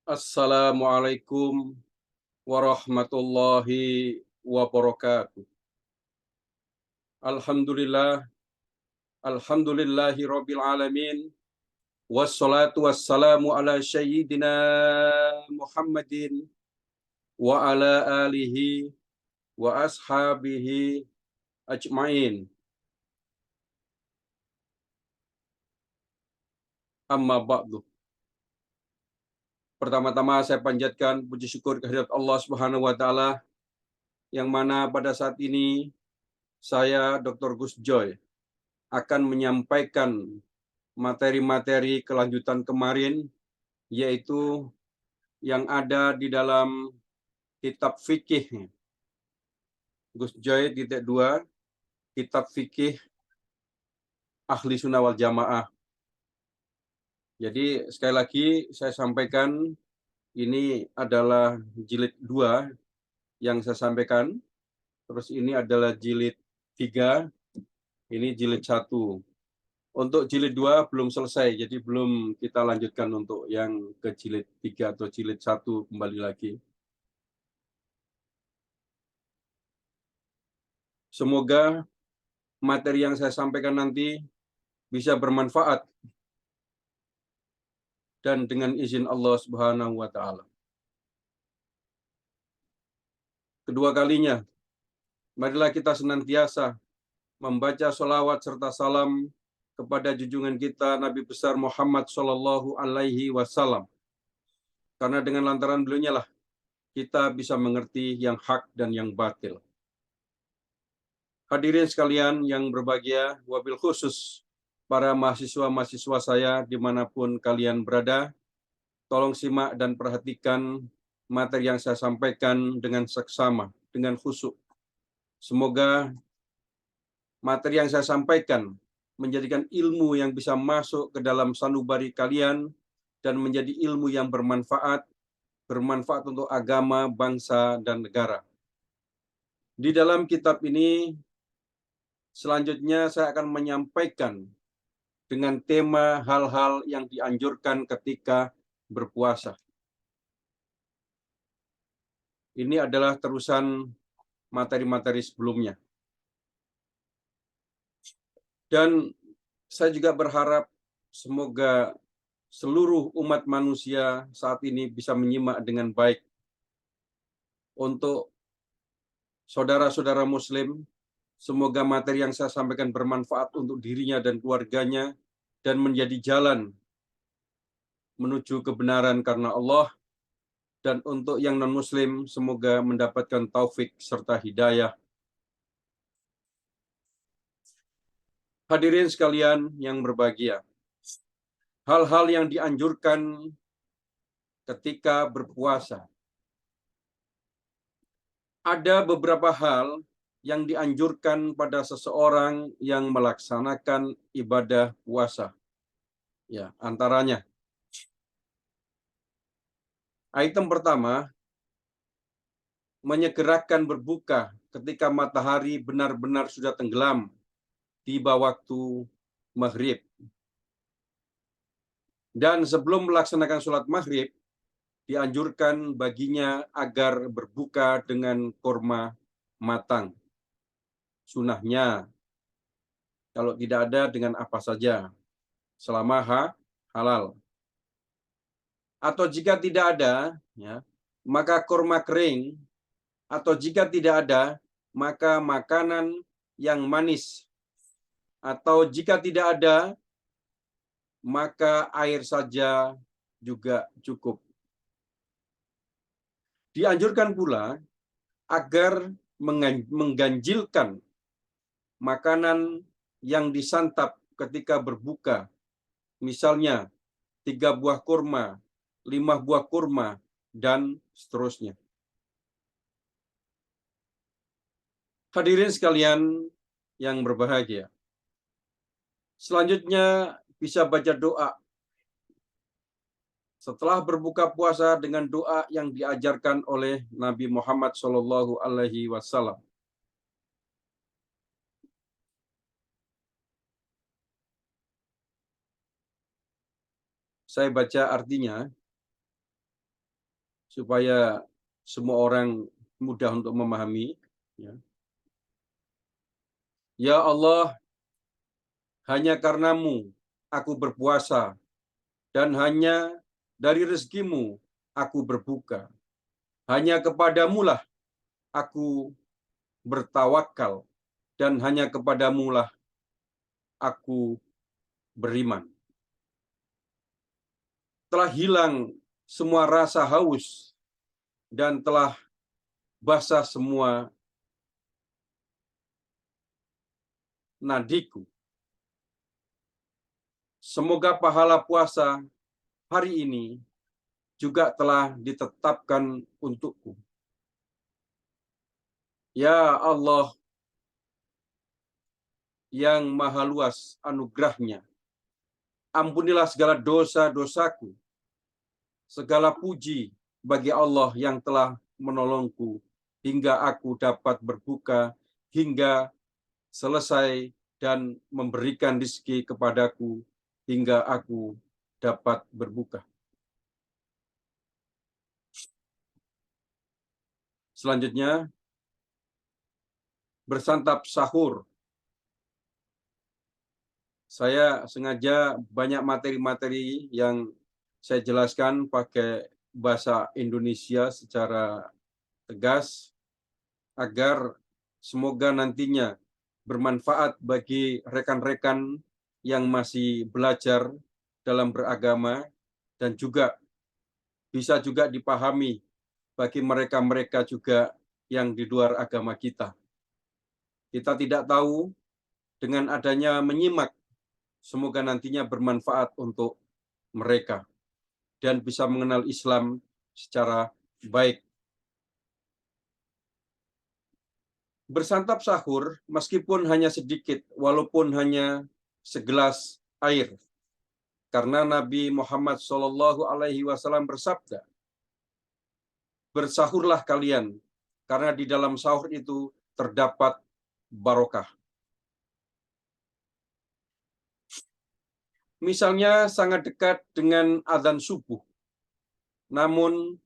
Assalamualaikum warahmatullahi wabarakatuh. Alhamdulillah, alhamdulillahi rabbil alamin. Wassalatu wassalamu ala sayyidina Muhammadin wa ala alihi wa ashabihi ajmain. Amma ba'du. Pertama-tama saya panjatkan puji syukur kehadirat Allah Subhanahu wa taala yang mana pada saat ini saya Dr. Gus Joy akan menyampaikan materi-materi kelanjutan kemarin, yaitu yang ada di dalam kitab fikih Gus Joy titik 2, kitab fikih Ahli Sunnah wal Jamaah. Jadi sekali lagi saya sampaikan ini adalah jilid 2 yang saya sampaikan. Terus ini adalah jilid 3, ini jilid 1. Untuk jilid 2 belum selesai, jadi belum kita lanjutkan untuk yang ke jilid 3 atau jilid 1 kembali lagi. Semoga materi yang saya sampaikan nanti bisa bermanfaat dan dengan izin Allah Subhanahu wa taala. Kedua kalinya, marilah kita senantiasa membaca sholawat serta salam kepada junjungan kita Nabi besar Muhammad Shallallahu Alaihi Wasallam. Karena dengan lantaran beliaunya lah kita bisa mengerti yang hak dan yang batil. Hadirin sekalian yang berbahagia, wabil khusus para mahasiswa-mahasiswa saya dimanapun kalian berada, tolong simak dan perhatikan materi yang saya sampaikan dengan seksama, dengan khusyuk. Semoga materi yang saya sampaikan menjadikan ilmu yang bisa masuk ke dalam sanubari kalian dan menjadi ilmu yang bermanfaat untuk agama, bangsa, dan negara. Di dalam kitab ini, selanjutnya saya akan menyampaikan dengan tema hal-hal yang dianjurkan ketika berpuasa. Ini adalah terusan materi-materi sebelumnya. Dan saya juga berharap semoga seluruh umat manusia saat ini bisa menyimak dengan baik. Untuk saudara-saudara muslim, semoga materi yang saya sampaikan bermanfaat untuk dirinya dan keluarganya dan menjadi jalan menuju kebenaran karena Allah. Dan untuk yang non-muslim, semoga mendapatkan taufik serta hidayah. Hadirin sekalian yang berbahagia, hal-hal yang dianjurkan ketika berpuasa. Ada beberapa hal yang dianjurkan pada seseorang yang melaksanakan ibadah puasa. Ya, antaranya item pertama, menyegerakan berbuka ketika matahari benar-benar sudah tenggelam tiba waktu maghrib. Dan sebelum melaksanakan sholat maghrib, dianjurkan baginya agar berbuka dengan kurma matang. Sunahnya, kalau tidak ada dengan apa saja, selama halal. Atau jika tidak ada, ya, maka kurma kering. Atau jika tidak ada, maka makanan yang manis. Atau jika tidak ada, maka air saja juga cukup. Dianjurkan pula agar mengganjilkan makanan yang disantap ketika berbuka. Misalnya 3 buah kurma, 5 buah kurma, dan seterusnya. Hadirin sekalian yang berbahagia, selanjutnya bisa baca doa setelah berbuka puasa dengan doa yang diajarkan oleh Nabi Muhammad Shallallahu Alaihi Wasallam. Saya baca artinya. supaya semua orang mudah untuk memahami. Ya. Ya Allah, hanya karenamu aku berpuasa, dan hanya dari rezekimu aku berbuka. Hanya kepadamulah aku bertawakal, dan hanya kepadamulah aku beriman. Telah hilang semua rasa haus, dan telah basah semua nadiku. Semoga pahala puasa hari ini juga telah ditetapkan untukku. Ya Allah, yang maha luas anugerahnya, ampunilah segala dosa-dosaku. Segala puji bagi Allah yang telah menolongku hingga aku dapat berbuka hingga selesai, dan memberikan rezeki kepadaku hingga aku dapat berbuka. Selanjutnya, bersantap sahur. Saya sengaja banyak materi-materi yang saya jelaskan pakai bahasa Indonesia secara tegas, agar semoga nantinya bermanfaat bagi rekan-rekan yang masih belajar dalam beragama, dan juga bisa juga dipahami bagi mereka-mereka juga yang di luar agama kita. Kita tidak tahu, dengan adanya menyimak, semoga nantinya bermanfaat untuk mereka dan bisa mengenal Islam secara baik. Bersantap sahur meskipun hanya sedikit, walaupun hanya segelas air, karena Nabi Muhammad SAW bersabda, bersahurlah kalian, karena di dalam sahur itu terdapat barokah. Misalnya sangat dekat dengan azan subuh, namun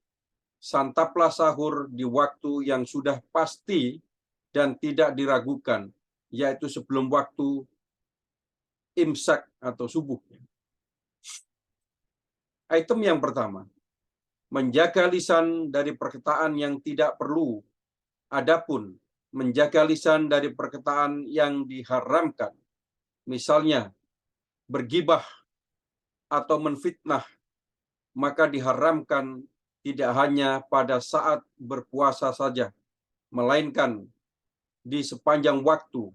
santaplah sahur di waktu yang sudah pasti dan tidak diragukan, yaitu sebelum waktu imsak atau subuh. Item yang pertama, menjaga lisan dari perkataan yang tidak perlu. Adapun menjaga lisan dari perkataan yang diharamkan, misalnya bergibah atau menfitnah, maka diharamkan tidak hanya pada saat berpuasa saja, melainkan di sepanjang waktu.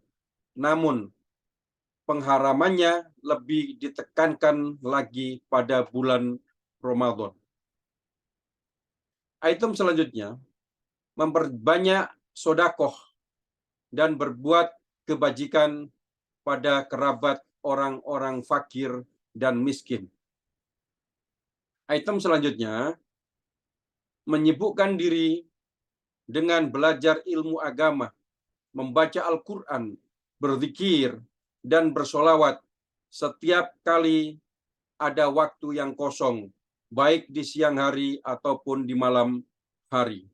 Namun pengharamannya lebih ditekankan lagi pada bulan Ramadan. Item selanjutnya, memperbanyak sodakoh dan berbuat kebajikan pada kerabat orang-orang fakir dan miskin. Item selanjutnya, menyibukkan diri dengan belajar ilmu agama, membaca Al-Quran, berzikir, dan bersolawat setiap kali ada waktu yang kosong, baik di siang hari ataupun di malam hari.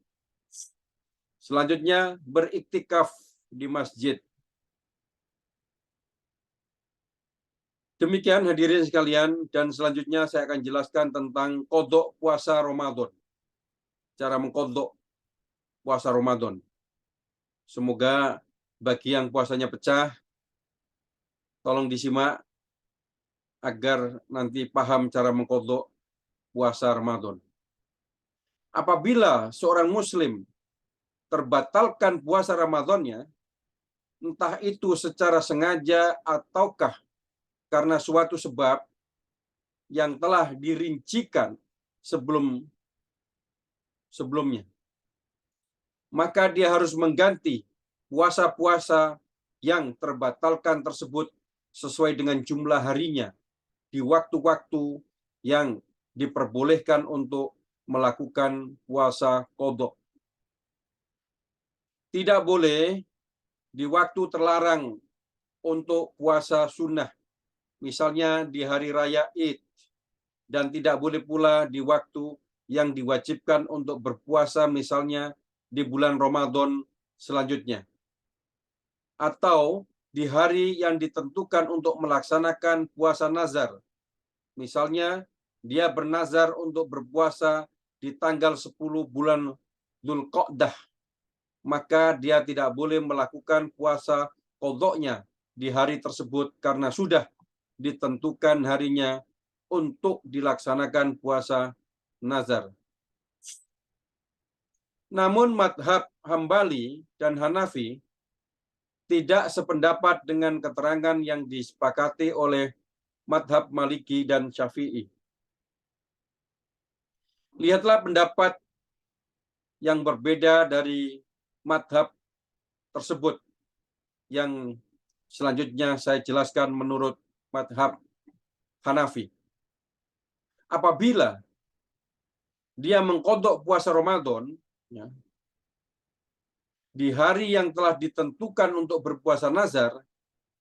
Selanjutnya, beriktikaf di masjid. Demikian hadirin sekalian, dan selanjutnya saya akan jelaskan tentang qodok puasa Ramadan. Cara mengqodok puasa Ramadan. Semoga bagi yang puasanya pecah, tolong disimak agar nanti paham cara mengqodok puasa Ramadan. Apabila seorang muslim terbatalkan puasa Ramadannya, entah itu secara sengaja ataukah karena suatu sebab yang telah dirincikan sebelumnya, maka dia harus mengganti puasa-puasa yang terbatalkan tersebut sesuai dengan jumlah harinya di waktu-waktu yang diperbolehkan untuk melakukan puasa qodok. Tidak boleh di waktu terlarang untuk puasa sunnah, misalnya di hari raya Id, dan tidak boleh pula di waktu yang diwajibkan untuk berpuasa misalnya di bulan Ramadan selanjutnya, atau di hari yang ditentukan untuk melaksanakan puasa nazar. Misalnya dia bernazar untuk berpuasa di tanggal 10 bulan Dzulqa'dah, maka dia tidak boleh melakukan puasa qadha'nya di hari tersebut karena sudah ditentukan harinya untuk dilaksanakan puasa nazar. Namun madhab Hambali dan Hanafi tidak sependapat dengan keterangan yang disepakati oleh madhab Maliki dan Syafi'i. Lihatlah pendapat yang berbeda dari madhab tersebut yang selanjutnya saya jelaskan menurut madhab Hanafi. Apabila dia mengqadha puasa Ramadan, ya, di hari yang telah ditentukan untuk berpuasa nazar,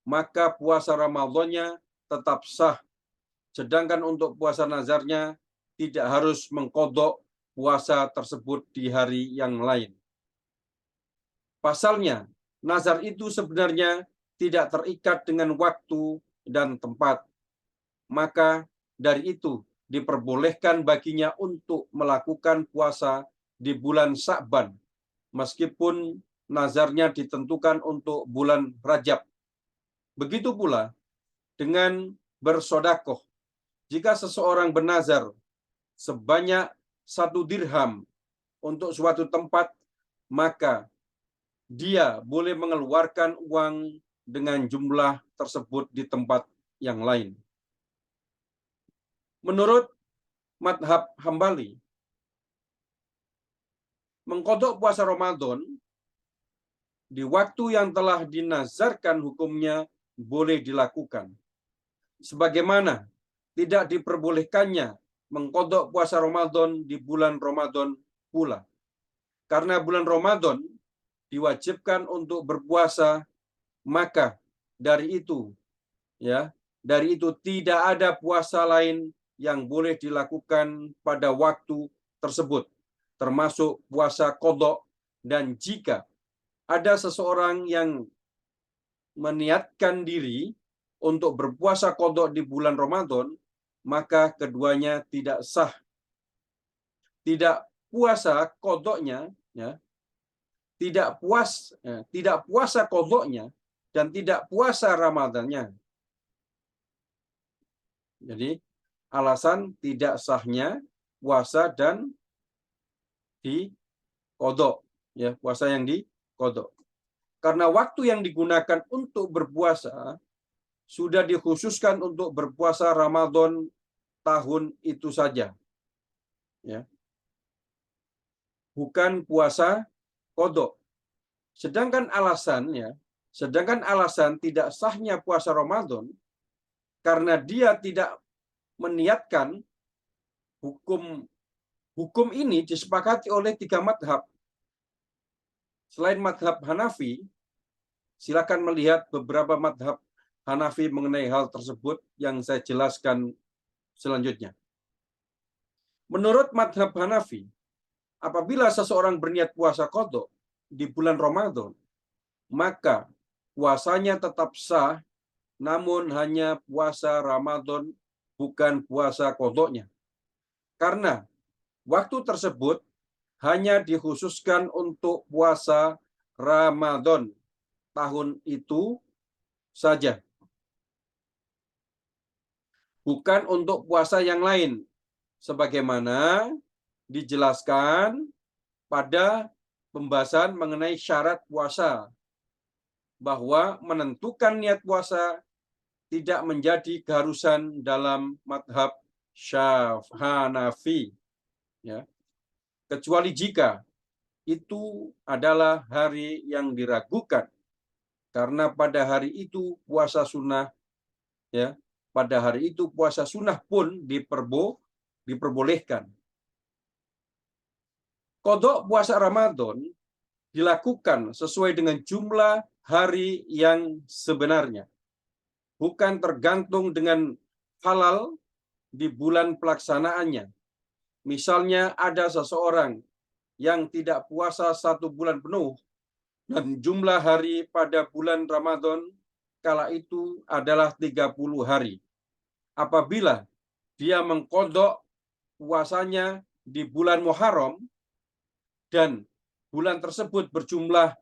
maka puasa Ramadannya tetap sah. Sedangkan untuk puasa nazarnya tidak harus mengqadha puasa tersebut di hari yang lain. Pasalnya, nazar itu sebenarnya tidak terikat dengan waktu dan tempat. Maka dari itu diperbolehkan baginya untuk melakukan puasa di bulan Sya'ban, meskipun nazarnya ditentukan untuk bulan Rajab. Begitu pula dengan bersodakoh. Jika seseorang bernazar sebanyak 1 dirham untuk suatu tempat, maka dia boleh mengeluarkan uang dengan jumlah tersebut di tempat yang lain. Menurut madhab Hambali, mengqadha puasa Ramadan di waktu yang telah dinazarkan hukumnya boleh dilakukan. Sebagaimana tidak diperbolehkannya mengqadha puasa Ramadan di bulan Ramadan pula. Karena bulan Ramadan diwajibkan untuk berpuasa, maka dari itu tidak ada puasa lain yang boleh dilakukan pada waktu tersebut, termasuk puasa qadha. Dan jika ada seseorang yang meniatkan diri untuk berpuasa qadha di bulan Ramadan, maka keduanya tidak sah. Tidak puasa qadha'nya, ya, tidak puasa qadha'nya dan tidak puasa Ramadannya. Jadi alasan tidak sahnya puasa dan di qadha, ya, puasa yang di qadha. Karena waktu yang digunakan untuk berpuasa sudah dikhususkan untuk berpuasa Ramadan tahun itu saja, ya, bukan puasa qadha. Sedangkan alasan tidak sahnya puasa Ramadan karena dia tidak meniatkan. Hukum ini disepakati oleh 3 madhab. Selain madhab Hanafi, silakan melihat beberapa madhab Hanafi mengenai hal tersebut yang saya jelaskan selanjutnya. Menurut madhab Hanafi, apabila seseorang berniat puasa qadha di bulan Ramadan, maka puasanya tetap sah, namun hanya puasa Ramadan, bukan puasa qadha'nya. Karena waktu tersebut hanya dikhususkan untuk puasa Ramadan tahun itu saja, bukan untuk puasa yang lain, sebagaimana dijelaskan pada pembahasan mengenai syarat puasa, bahwa menentukan niat puasa tidak menjadi keharusan dalam madhab Hanafi, ya, kecuali jika itu adalah hari yang diragukan, karena pada hari itu puasa sunnah, ya, pada hari itu puasa sunnah pun diperbolehkan. Qadha puasa Ramadan dilakukan sesuai dengan jumlah hari yang sebenarnya, bukan tergantung dengan halal di bulan pelaksanaannya. Misalnya ada seseorang yang tidak puasa 1 bulan penuh dan jumlah hari pada bulan Ramadan kala itu adalah 30 hari. Apabila dia mengqadha puasanya di bulan Muharram dan bulan tersebut berjumlah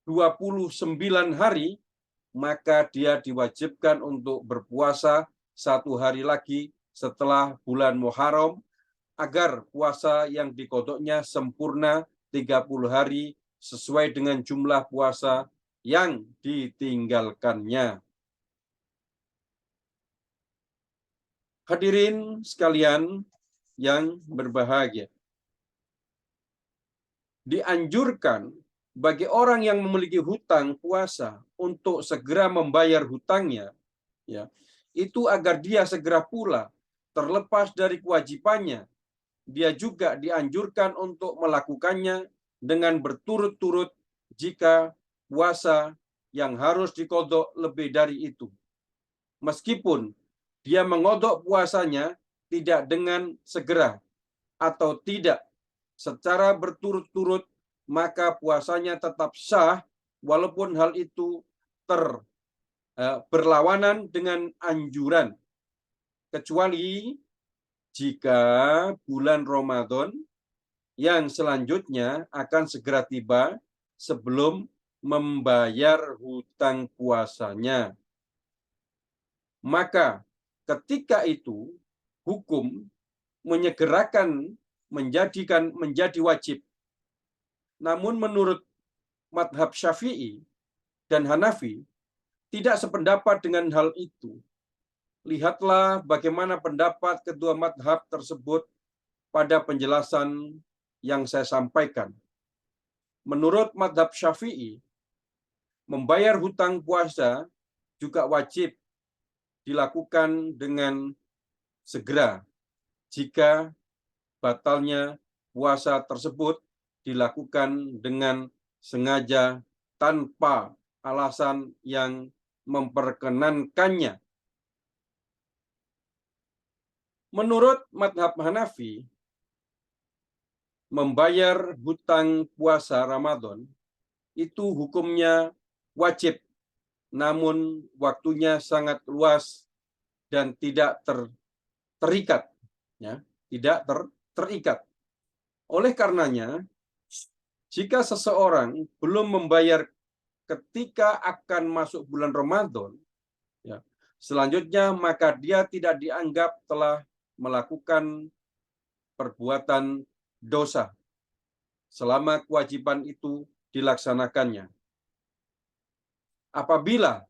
29 hari, maka dia diwajibkan untuk berpuasa 1 hari lagi setelah bulan Muharram agar puasa yang diqadhanya sempurna 30 hari sesuai dengan jumlah puasa yang ditinggalkannya. Hadirin sekalian yang berbahagia, dianjurkan bagi orang yang memiliki hutang puasa untuk segera membayar hutangnya, ya, itu agar dia segera pula terlepas dari kewajibannya. Dia juga dianjurkan untuk melakukannya dengan berturut-turut jika puasa yang harus diqadha lebih dari itu. Meskipun dia mengodok puasanya tidak dengan segera atau tidak secara berturut-turut, maka puasanya tetap sah walaupun hal itu berlawanan dengan anjuran, kecuali jika bulan Ramadan yang selanjutnya akan segera tiba sebelum membayar hutang puasanya. Maka ketika itu hukum menyegerakan menjadi wajib. Namun menurut madhab Syafi'i dan Hanafi tidak sependapat dengan hal itu. Lihatlah bagaimana pendapat kedua madhab tersebut pada penjelasan yang saya sampaikan. Menurut madhab Syafi'i, membayar hutang puasa juga wajib dilakukan dengan segera jika batalnya puasa tersebut dilakukan dengan sengaja tanpa alasan yang memperkenankannya. Menurut madhab Hanafi, membayar hutang puasa Ramadan itu hukumnya wajib, namun waktunya sangat luas dan tidak terikat, ya, tidak terikat. Oleh karenanya, jika seseorang belum membayar ketika akan masuk bulan Ramadan, ya, selanjutnya maka dia tidak dianggap telah melakukan perbuatan dosa selama kewajiban itu dilaksanakannya. Apabila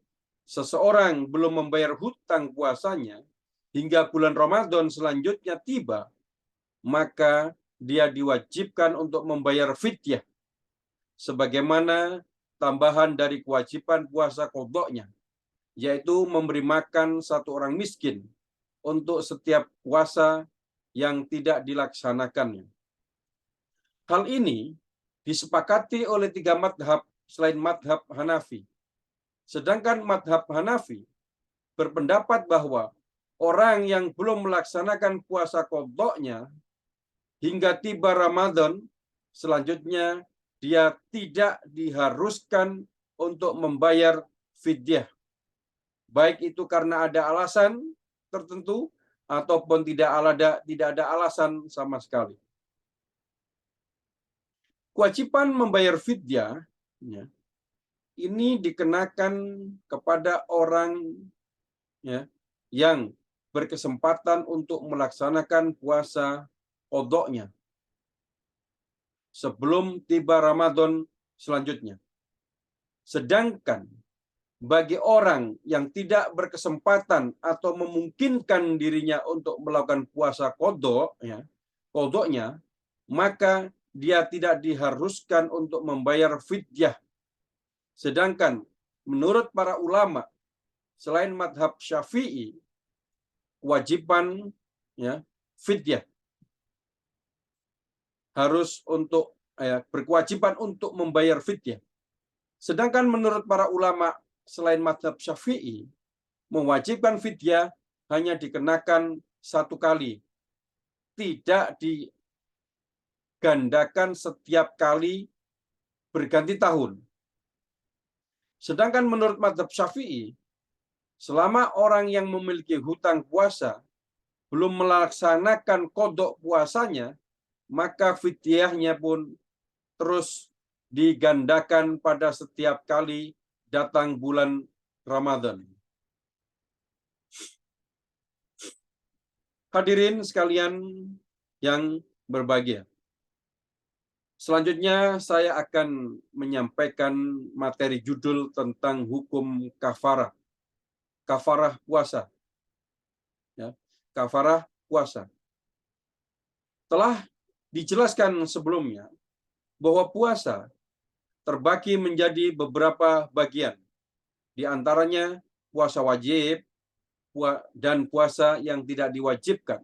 seseorang belum membayar hutang puasanya hingga bulan Ramadan selanjutnya tiba, maka dia diwajibkan untuk membayar fidyah sebagaimana tambahan dari kewajiban puasa qadha'nya, yaitu memberi makan 1 orang miskin untuk setiap puasa yang tidak dilaksanakannya. Hal ini disepakati oleh 3 madhab selain madhab Hanafi. Sedangkan madhab Hanafi berpendapat bahwa orang yang belum melaksanakan puasa qadha'nya hingga tiba Ramadan selanjutnya, dia tidak diharuskan untuk membayar fidyah, baik itu karena ada alasan tertentu ataupun tidak ada alasan sama sekali. Kewajiban membayar fidyah, ya, ini dikenakan kepada orang, ya, yang berkesempatan untuk melaksanakan puasa qadha'nya sebelum tiba Ramadan selanjutnya. Sedangkan bagi orang yang tidak berkesempatan atau memungkinkan dirinya untuk melakukan puasa qadha'nya, maka dia tidak diharuskan untuk membayar fidyah. Sedangkan menurut para ulama selain madhab Syafi'i, kewajiban, ya, fidyah harus untuk berkewajiban untuk membayar fidyah. Sedangkan menurut para ulama selain madhab Syafi'i, mewajibkan fidyah hanya dikenakan 1 kali, tidak gandakan setiap kali berganti tahun. Sedangkan menurut mazhab Syafi'i, selama orang yang memiliki hutang puasa belum melaksanakan kodok puasanya, maka fidyahnya pun terus digandakan pada setiap kali datang bulan Ramadan. Hadirin sekalian yang berbahagia. Selanjutnya saya akan menyampaikan materi judul tentang hukum kafarah. Kafarah puasa. Ya, kafarah puasa. Telah dijelaskan sebelumnya bahwa puasa terbagi menjadi beberapa bagian. Di antaranya puasa wajib dan puasa yang tidak diwajibkan.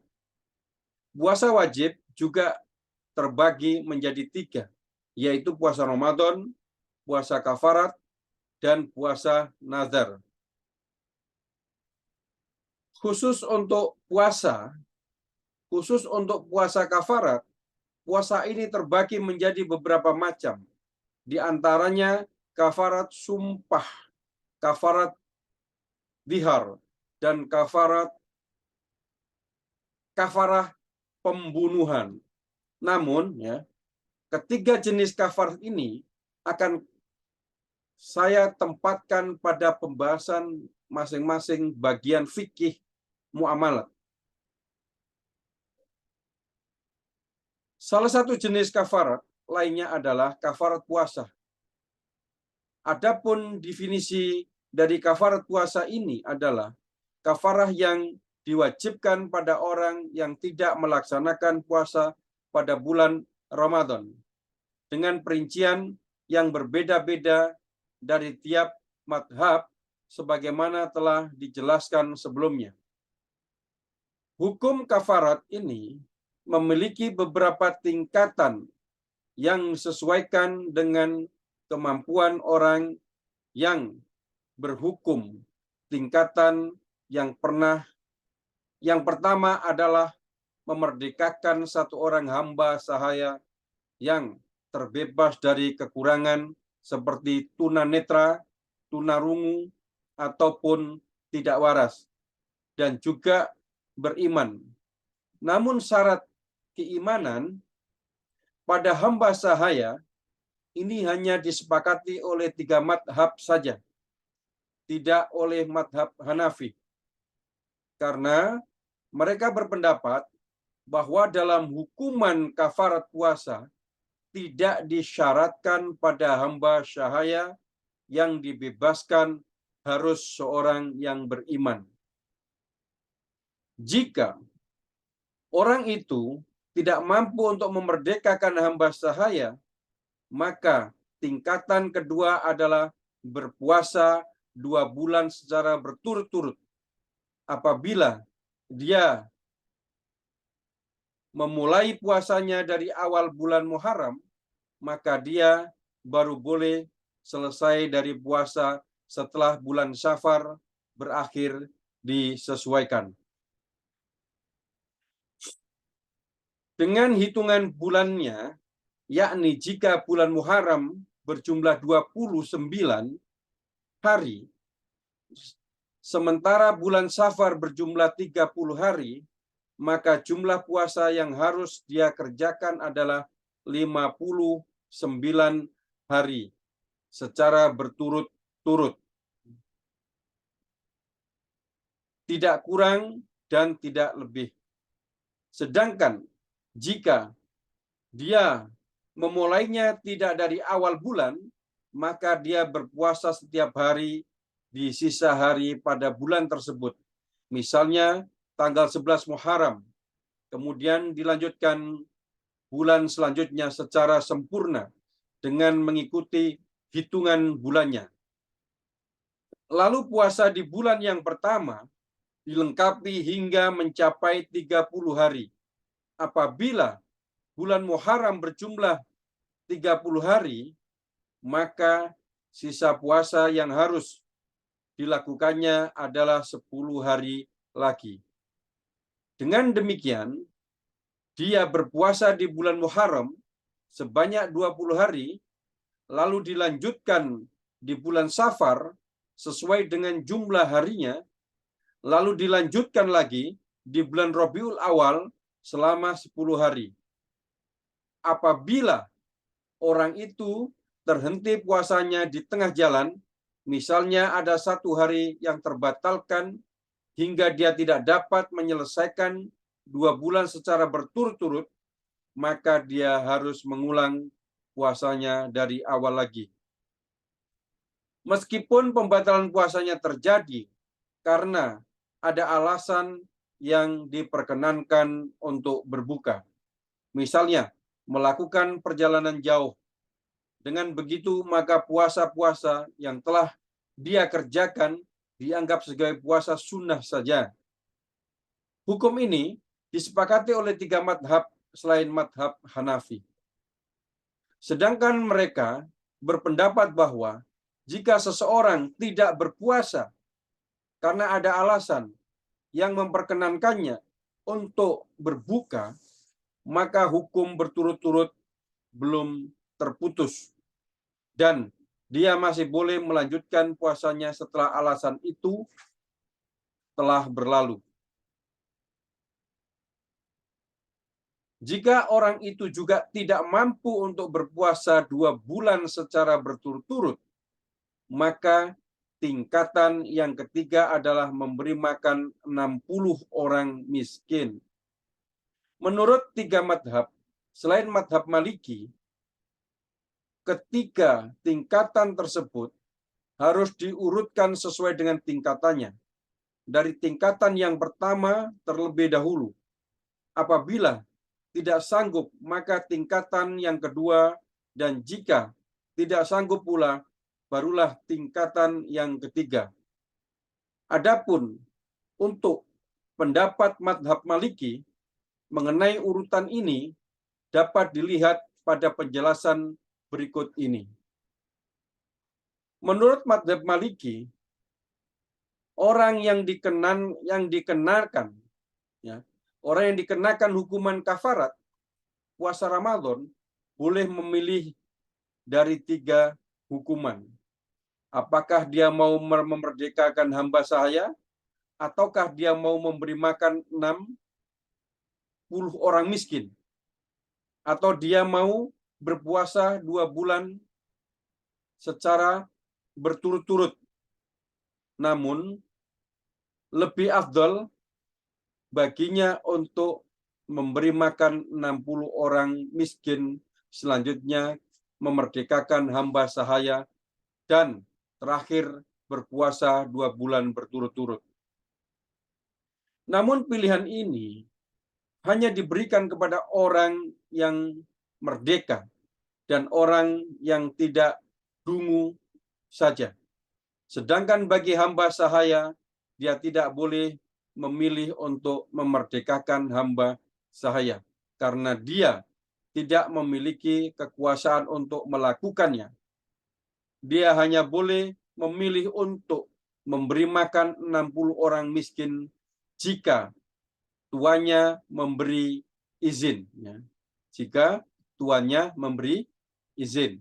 Puasa wajib juga terbagi menjadi 3, yaitu puasa Ramadan, puasa kafarat, dan puasa nazar. Khusus untuk puasa kafarat, puasa ini terbagi menjadi beberapa macam. Di antaranya kafarat sumpah, kafarat zihar, dan kafarah pembunuhan. Namun, ya, ketiga jenis kafarat ini akan saya tempatkan pada pembahasan masing-masing bagian fikih muamalat. Salah satu jenis kafarat lainnya adalah kafarat puasa. Adapun definisi dari kafarat puasa ini adalah kafarah yang diwajibkan pada orang yang tidak melaksanakan puasa pada bulan Ramadan, dengan perincian yang berbeda-beda dari tiap madhab sebagaimana telah dijelaskan sebelumnya. Hukum kafarat ini memiliki beberapa tingkatan yang disesuaikan dengan kemampuan orang yang berhukum. Tingkatan yang pertama adalah memerdekakan satu orang hamba sahaya yang terbebas dari kekurangan seperti tunanetra, tunarungu, ataupun tidak waras, dan juga beriman. Namun syarat keimanan pada hamba sahaya ini hanya disepakati oleh 3 madhab saja, tidak oleh madhab Hanafi. Karena mereka berpendapat bahwa dalam hukuman kafarat puasa tidak disyaratkan pada hamba sahaya yang dibebaskan harus seorang yang beriman. Jika orang itu tidak mampu untuk memerdekakan hamba sahaya, maka tingkatan kedua adalah berpuasa 2 bulan secara berturut-turut. Apabila dia memulai puasanya dari awal bulan Muharram, maka dia baru boleh selesai dari puasa setelah bulan Syafar berakhir disesuaikan. Dengan hitungan bulannya, yakni jika bulan Muharram berjumlah 29 hari, sementara bulan Safar berjumlah 30 hari, maka jumlah puasa yang harus dia kerjakan adalah 59 hari secara berturut-turut. Tidak kurang dan tidak lebih. Sedangkan jika dia memulainya tidak dari awal bulan, maka dia berpuasa setiap hari di sisa hari pada bulan tersebut. Misalnya tanggal 11 Muharram, kemudian dilanjutkan bulan selanjutnya secara sempurna dengan mengikuti hitungan bulannya. Lalu puasa di bulan yang pertama dilengkapi hingga mencapai 30 hari. Apabila bulan Muharram berjumlah 30 hari, maka sisa puasa yang harus dilakukannya adalah 10 hari lagi. Dengan demikian, dia berpuasa di bulan Muharram sebanyak 20 hari, lalu dilanjutkan di bulan Safar sesuai dengan jumlah harinya, lalu dilanjutkan lagi di bulan Rabiul Awal selama 10 hari. Apabila orang itu terhenti puasanya di tengah jalan, misalnya ada satu hari yang terbatalkan hingga dia tidak dapat menyelesaikan 2 bulan secara berturut-turut, maka dia harus mengulang puasanya dari awal lagi. Meskipun pembatalan puasanya terjadi karena ada alasan yang diperkenankan untuk berbuka. Misalnya, melakukan perjalanan jauh. Dengan begitu, maka puasa-puasa yang telah dia kerjakan dianggap sebagai puasa sunnah saja. Hukum ini disepakati oleh 3 madhab selain madhab Hanafi. Sedangkan mereka berpendapat bahwa jika seseorang tidak berpuasa karena ada alasan yang memperkenankannya untuk berbuka, maka hukum berturut-turut belum terputus dan dia masih boleh melanjutkan puasanya setelah alasan itu telah berlalu. Jika orang itu juga tidak mampu untuk berpuasa 2 bulan secara berturut-turut, maka tingkatan yang ketiga adalah memberi makan 60 orang miskin. Menurut 3 madhab, selain madhab Maliki, ketiga tingkatan tersebut harus diurutkan sesuai dengan tingkatannya. Dari tingkatan yang pertama terlebih dahulu. Apabila tidak sanggup, maka tingkatan yang kedua, dan jika tidak sanggup pula, barulah tingkatan yang ketiga. Adapun untuk pendapat madhab Maliki mengenai urutan ini dapat dilihat pada penjelasan berikut ini. Menurut madhab Maliki, orang yang dikenakan hukuman kafarat puasa Ramadan boleh memilih dari 3 hukuman. Apakah dia mau memerdekakan hamba sahaya, ataukah dia mau memberi makan 60 orang miskin, atau dia mau berpuasa 2 bulan secara berturut-turut. Namun lebih afdal baginya untuk memberi makan 60 orang miskin, selanjutnya memerdekakan hamba sahaya, dan terakhir berpuasa 2 bulan berturut-turut. Namun pilihan ini hanya diberikan kepada orang yang merdeka dan orang yang tidak dungu saja. Sedangkan bagi hamba sahaya, dia tidak boleh memilih untuk memerdekakan hamba sahaya karena dia tidak memiliki kekuasaan untuk melakukannya. Dia hanya boleh memilih untuk memberi makan 60 orang miskin jika tuannya memberi izin. Jika tuannya memberi izin.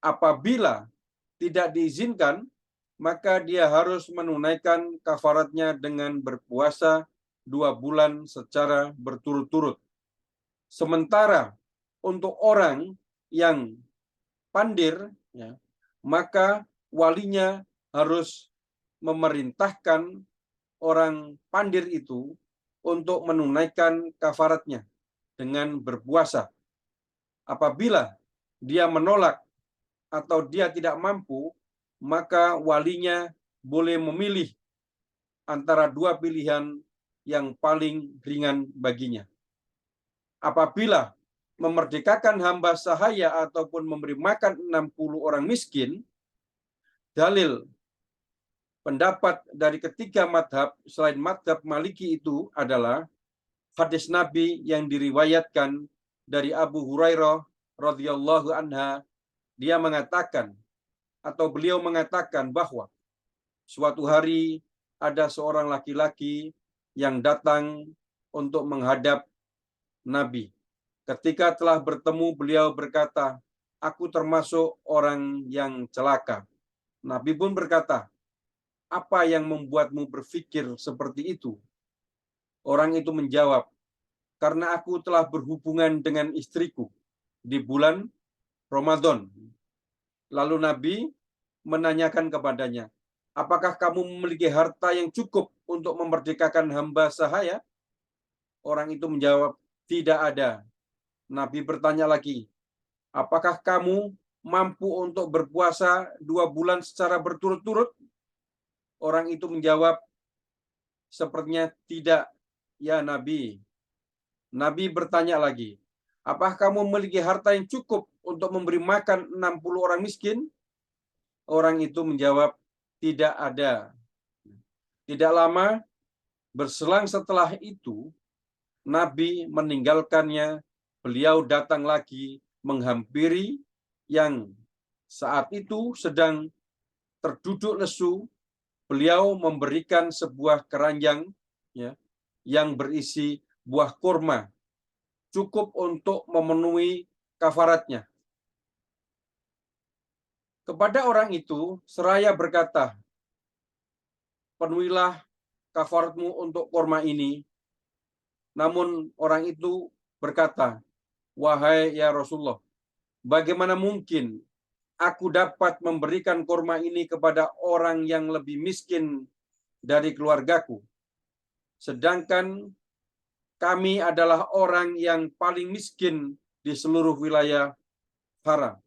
Apabila tidak diizinkan, maka dia harus menunaikan kafaratnya dengan berpuasa 2 bulan secara berturut-turut. Sementara untuk orang yang pandir, maka walinya harus memerintahkan orang pandir itu untuk menunaikan kafaratnya dengan berpuasa. Apabila dia menolak atau dia tidak mampu, maka walinya boleh memilih antara 2 pilihan yang paling ringan baginya. Apabila memerdekakan hamba sahaya ataupun memberi makan 60 orang miskin, dalil pendapat dari ketiga madhab selain madhab Maliki itu adalah hadis Nabi yang diriwayatkan dari Abu Hurairah radhiyallahu anha. Dia mengatakan, atau beliau mengatakan bahwa suatu hari ada seorang laki-laki yang datang untuk menghadap Nabi. Ketika telah bertemu, beliau berkata, "Aku termasuk orang yang celaka." Nabi pun berkata, "Apa yang membuatmu berpikir seperti itu?" Orang itu menjawab, "Karena aku telah berhubungan dengan istriku di bulan Ramadan." Lalu Nabi menanyakan kepadanya, "Apakah kamu memiliki harta yang cukup untuk memerdekakan hamba sahaya?" Orang itu menjawab, "Tidak ada." Nabi bertanya lagi, "Apakah kamu mampu untuk berpuasa 2 bulan secara berturut-turut?" Orang itu menjawab, "Sepertinya tidak, ya Nabi." Nabi bertanya lagi, "Apakah kamu memiliki harta yang cukup untuk memberi makan 60 orang miskin?" Orang itu menjawab, "Tidak ada." Tidak lama berselang setelah itu, Nabi meninggalkannya. Beliau datang lagi menghampiri yang saat itu sedang terduduk lesu. Beliau memberikan sebuah keranjang, ya, yang berisi buah kurma, cukup untuk memenuhi kafaratnya. Kepada orang itu seraya berkata, "Penuhilah kafaratmu untuk kurma ini." Namun orang itu berkata, "Wahai ya Rasulullah, bagaimana mungkin aku dapat memberikan kurma ini kepada orang yang lebih miskin dari keluargaku, sedangkan kami adalah orang yang paling miskin di seluruh wilayah haram."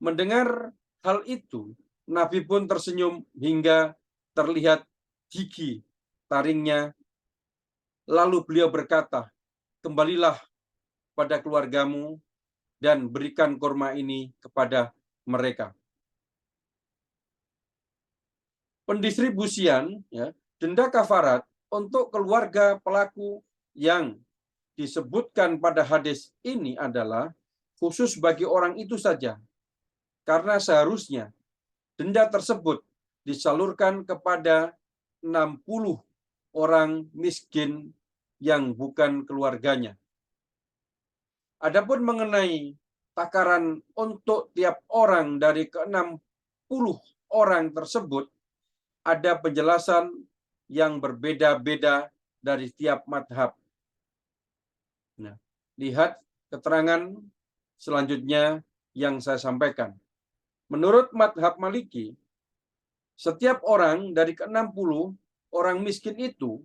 Mendengar hal itu, Nabi pun tersenyum hingga terlihat gigi taringnya. Lalu beliau berkata, "Kembalilah pada keluargamu dan berikan kurma ini kepada mereka." Pendistribusian, ya, denda kafarat untuk keluarga pelaku yang disebutkan pada hadis ini adalah khusus bagi orang itu saja, karena seharusnya denda tersebut disalurkan kepada 60 orang miskin yang bukan keluarganya. Adapun mengenai takaran untuk tiap orang dari ke-60 orang tersebut, ada penjelasan yang berbeda-beda dari tiap madhab. Nah, lihat keterangan selanjutnya yang saya sampaikan. Menurut madhab Maliki, setiap orang dari ke-60 orang miskin itu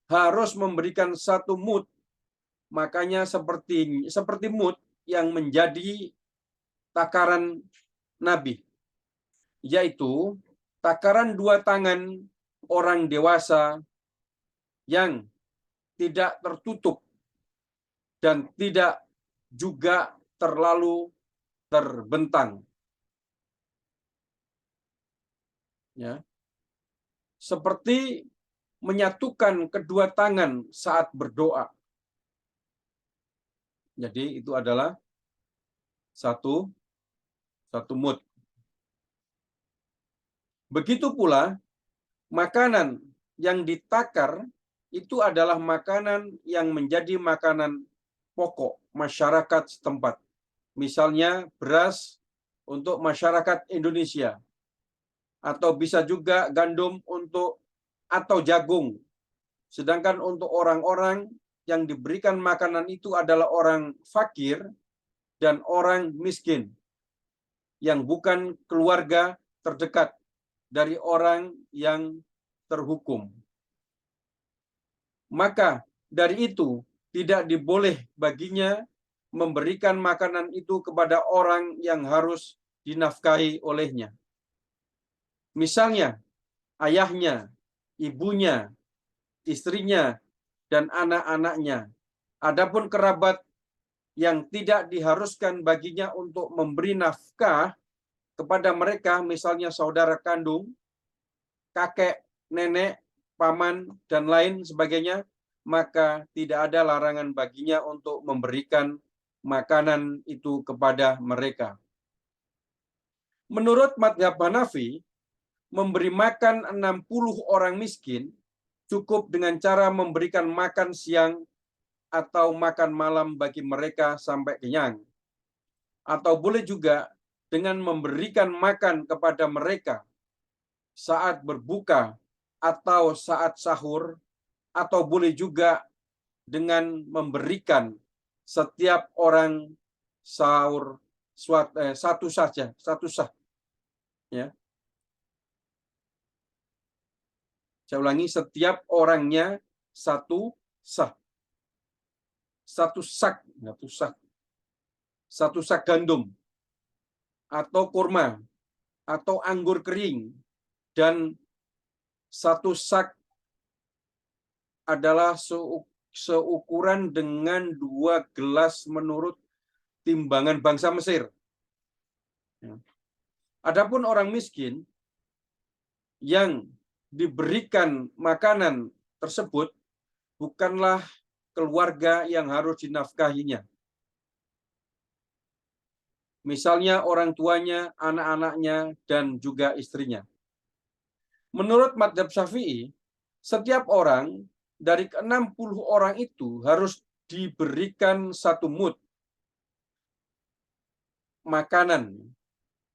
harus memberikan 1 mud. Makanya seperti mud yang menjadi takaran Nabi, yaitu takaran 2 tangan orang dewasa yang tidak tertutup dan tidak juga terlalu terbentang. Ya. Seperti menyatukan kedua tangan saat berdoa. Jadi itu adalah satu mud. Begitu pula makanan yang ditakar itu adalah makanan yang menjadi makanan pokok masyarakat setempat. Misalnya beras untuk masyarakat Indonesia, atau bisa juga gandum untuk atau jagung. Sedangkan untuk orang-orang yang diberikan makanan itu adalah orang fakir dan orang miskin yang bukan keluarga terdekat dari orang yang terhukum. Maka dari itu tidak diboleh baginya memberikan makanan itu kepada orang yang harus dinafkahi olehnya. Misalnya ayahnya, ibunya, istrinya, dan anak-anaknya. Adapun kerabat yang tidak diharuskan baginya untuk memberi nafkah kepada mereka, misalnya saudara kandung, kakek, nenek, paman, dan lain sebagainya, maka tidak ada larangan baginya untuk memberikan makanan itu kepada mereka. Menurut madhab Hanafi, memberi makan 60 orang miskin cukup dengan cara memberikan makan siang atau makan malam bagi mereka sampai kenyang. Atau boleh juga dengan memberikan makan kepada mereka saat berbuka atau saat sahur, atau boleh juga dengan memberikan setiap orang sahur satu saja, satu sah. Ya. Saya ulangi, setiap orangnya satu sah. Satu sak, satu sak gandum atau kurma atau anggur kering, dan satu sak adalah seukuran dengan 2 gelas menurut timbangan bangsa Mesir. Adapun orang miskin yang diberikan makanan tersebut bukanlah keluarga yang harus dinafkahinya. Misalnya orang tuanya, anak-anaknya, dan juga istrinya. Menurut mazhab Syafi'i, setiap orang dari ke-60 orang itu harus diberikan 1 mud makanan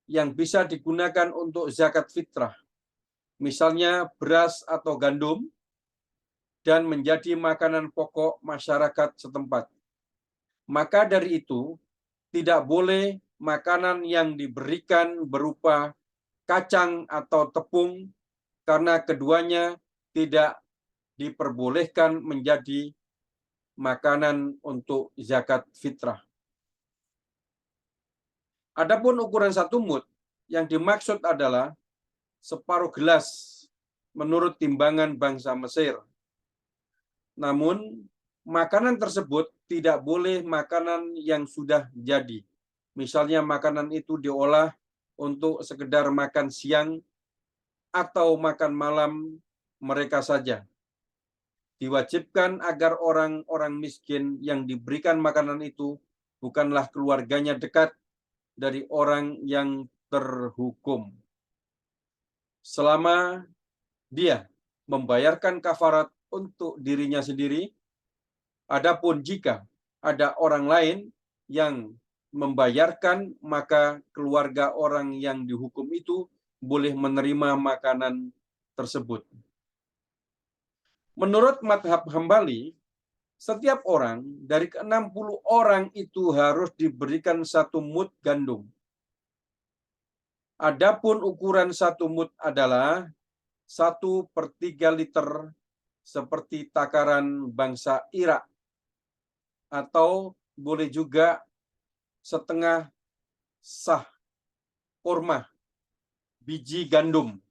yang bisa digunakan untuk zakat fitrah. Misalnya beras atau gandum, dan menjadi makanan pokok masyarakat setempat. Maka dari itu, tidak boleh makanan yang diberikan berupa kacang atau tepung, karena keduanya tidak diperbolehkan menjadi makanan untuk zakat fitrah. Adapun ukuran 1 mud yang dimaksud adalah separuh gelas menurut timbangan bangsa Mesir. Namun, makanan tersebut tidak boleh makanan yang sudah jadi. Misalnya makanan itu diolah untuk sekedar makan siang atau makan malam mereka saja. Diwajibkan agar orang-orang miskin yang diberikan makanan itu bukanlah keluarganya dekat dari orang yang terhukum, selama dia membayarkan kafarat untuk dirinya sendiri. Adapun jika ada orang lain yang membayarkan, maka keluarga orang yang dihukum itu boleh menerima makanan tersebut. Menurut mazhab Hambali, setiap orang dari ke-60 orang itu harus diberikan 1 mud gandum. Adapun ukuran 1 mud adalah 1/3 liter seperti takaran bangsa Irak, atau boleh juga setengah sah kurma, biji gandum,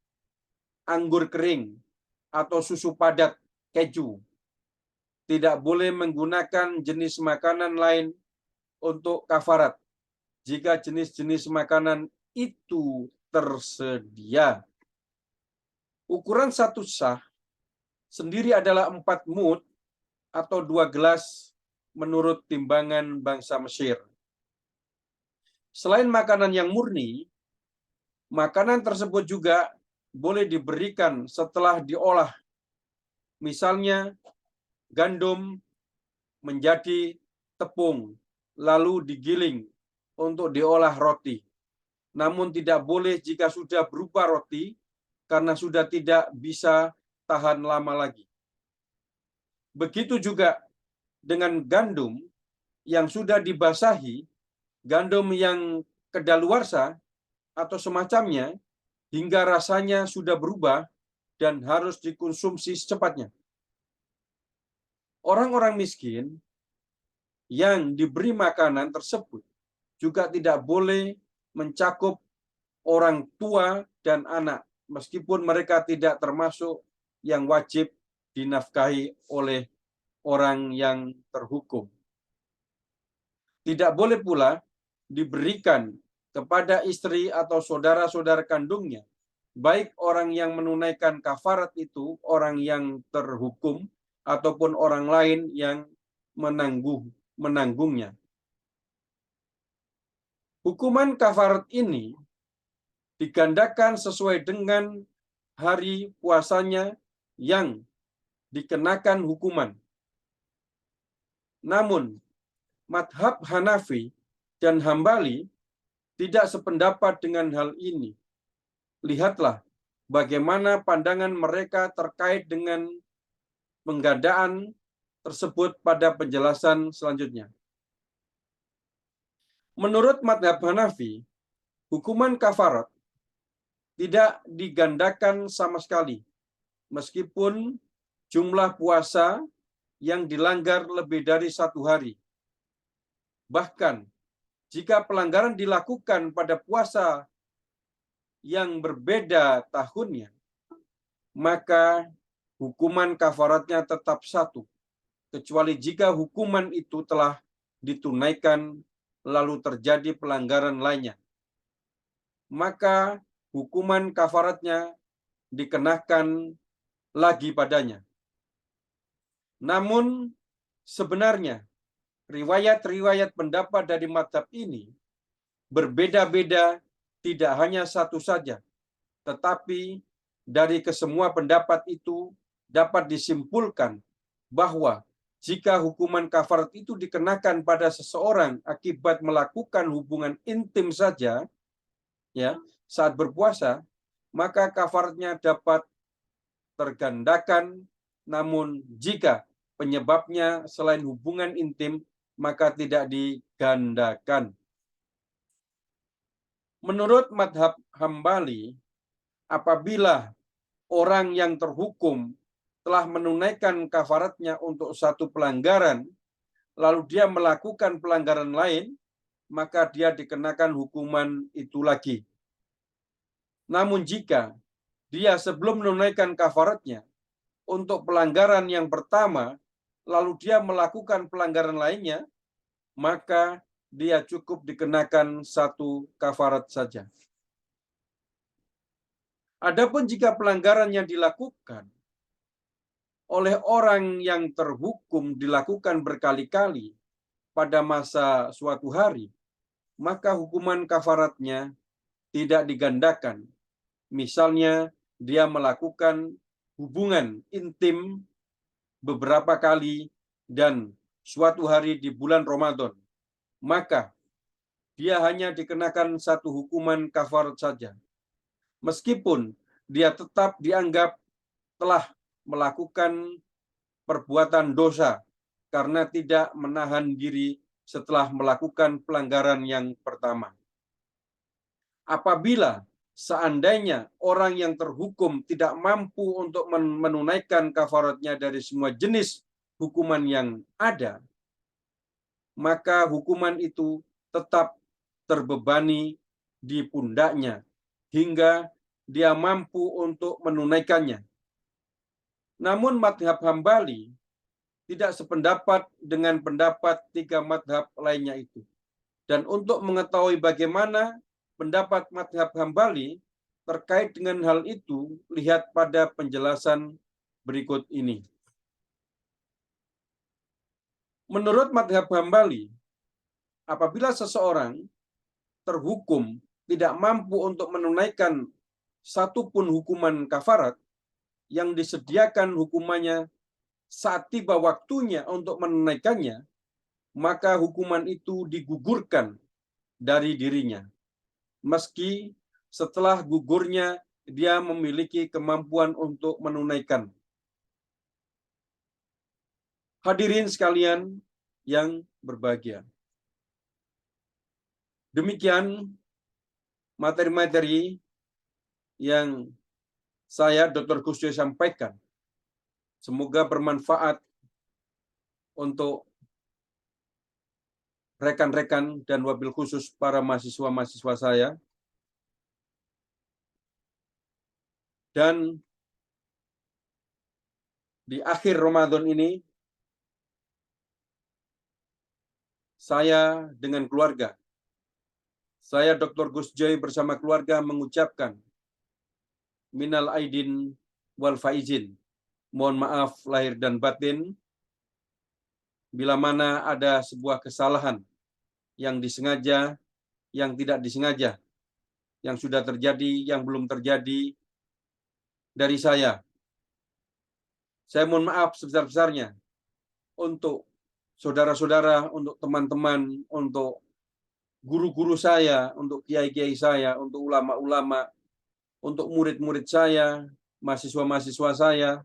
anggur kering, atau susu padat, keju. Tidak boleh menggunakan jenis makanan lain untuk kafarat jika jenis-jenis makanan itu tersedia. Ukuran 1 sah sendiri adalah 4 mud atau 2 gelas menurut timbangan bangsa Mesir. Selain makanan yang murni, makanan tersebut juga boleh diberikan setelah diolah. Misalnya gandum menjadi tepung, lalu digiling untuk diolah roti. Namun tidak boleh jika sudah berupa roti, karena sudah tidak bisa tahan lama lagi. Begitu juga dengan gandum yang sudah dibasahi, gandum yang kedaluarsa atau semacamnya, hingga rasanya sudah berubah dan harus dikonsumsi secepatnya. Orang-orang miskin yang diberi makanan tersebut juga tidak boleh mencakup orang tua dan anak, meskipun mereka tidak termasuk yang wajib dinafkahi oleh orang yang terhukum. Tidak boleh pula diberikan kepada istri atau saudara-saudara kandungnya, baik orang yang menunaikan kafarat itu, orang yang terhukum, ataupun orang lain yang menanggungnya. Hukuman kafarat ini digandakan sesuai dengan hari puasanya yang dikenakan hukuman. Namun, madhab Hanafi dan Hambali tidak sependapat dengan hal ini. Lihatlah bagaimana pandangan mereka terkait dengan penggadaan tersebut pada penjelasan selanjutnya. Menurut madhab Hanafi, hukuman kafarat tidak digandakan sama sekali, meskipun jumlah puasa yang dilanggar lebih dari 1 hari. Bahkan, jika pelanggaran dilakukan pada puasa yang berbeda tahunnya, maka hukuman kafaratnya tetap satu, kecuali jika hukuman itu telah ditunaikan lalu terjadi pelanggaran lainnya. Maka hukuman kafaratnya dikenakan lagi padanya. Namun sebenarnya riwayat-riwayat pendapat dari mazhab ini berbeda-beda, tidak hanya satu saja, tetapi dari kesemua pendapat itu dapat disimpulkan bahwa jika hukuman kafarat itu dikenakan pada seseorang akibat melakukan hubungan intim saja, ya, saat berpuasa, maka kafaratnya dapat tergandakan. Namun jika penyebabnya selain hubungan intim, maka tidak digandakan. Menurut madhab Hambali, apabila orang yang terhukum telah menunaikan kafaratnya untuk satu pelanggaran, lalu dia melakukan pelanggaran lain, maka dia dikenakan hukuman itu lagi. Namun jika dia sebelum menunaikan kafaratnya untuk pelanggaran yang pertama, lalu dia melakukan pelanggaran lainnya, maka dia cukup dikenakan satu kafarat saja. Adapun jika pelanggaran yang dilakukan oleh orang yang terhukum dilakukan berkali-kali pada masa suatu hari, maka hukuman kafaratnya tidak digandakan. Misalnya, dia melakukan hubungan intim beberapa kali dan suatu hari di bulan Ramadan, maka dia hanya dikenakan satu hukuman kafarat saja, meskipun dia tetap dianggap telah melakukan perbuatan dosa karena tidak menahan diri setelah melakukan pelanggaran yang pertama. Apabila seandainya orang yang terhukum tidak mampu untuk menunaikan kafaratnya dari semua jenis hukuman yang ada, maka hukuman itu tetap terbebani di pundaknya hingga dia mampu untuk menunaikannya. Namun madhab Hambali tidak sependapat dengan pendapat 3 madhab lainnya itu. Dan untuk mengetahui bagaimana pendapat madhab Hambali terkait dengan hal itu, lihat pada penjelasan berikut ini. Menurut madhab Hambali, apabila seseorang terhukum tidak mampu untuk menunaikan satu pun hukuman kafarat yang disediakan hukumannya saat tiba waktunya untuk menunaikannya, maka hukuman itu digugurkan dari dirinya, meski setelah gugurnya dia memiliki kemampuan untuk menunaikan. Hadirin sekalian yang berbahagia, demikian materi-materi yang saya, Dr. Gus Joy, sampaikan. Semoga bermanfaat untuk rekan-rekan dan wabil khusus para mahasiswa-mahasiswa saya. Dan di akhir Ramadan ini, saya dengan keluarga, saya Dr. Gus Joy bersama keluarga mengucapkan minal aidin wal faizin, mohon maaf lahir dan batin bila mana ada sebuah kesalahan yang disengaja, yang tidak disengaja, yang sudah terjadi, yang belum terjadi dari saya. Saya mohon maaf sebesar-besarnya untuk saudara-saudara, untuk teman-teman, untuk guru-guru saya, untuk kiai-kiai saya, untuk ulama-ulama, untuk murid-murid saya, mahasiswa-mahasiswa saya,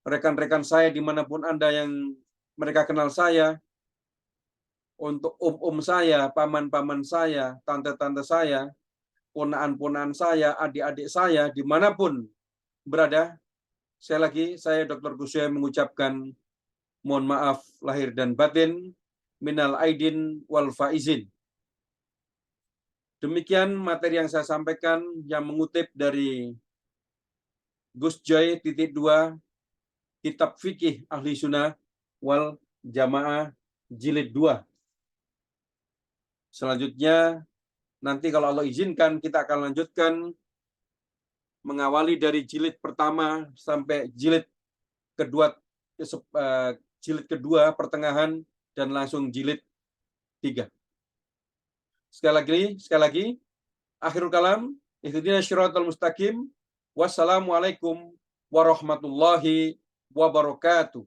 rekan-rekan saya dimanapun Anda yang mereka kenal saya, untuk om-om saya, paman-paman saya, tante-tante saya, ponaan-ponaan saya, adik-adik saya, dimanapun berada. Sekali lagi, saya Dr. Gus Joy mengucapkan mohon maaf lahir dan batin, minal aidin wal faizin. Demikian materi yang saya sampaikan yang mengutip dari Gus Joy .2 Kitab Fikih Ahli Sunnah wal Jamaah Jilid 2. Selanjutnya, nanti kalau Allah izinkan, kita akan lanjutkan mengawali dari jilid pertama sampai jilid kedua pertengahan dan langsung jilid 3. Sekali lagi, akhirul kalam, ihdinas syiratal mustaqim. Wassalamualaikum warahmatullahi wabarakatuh.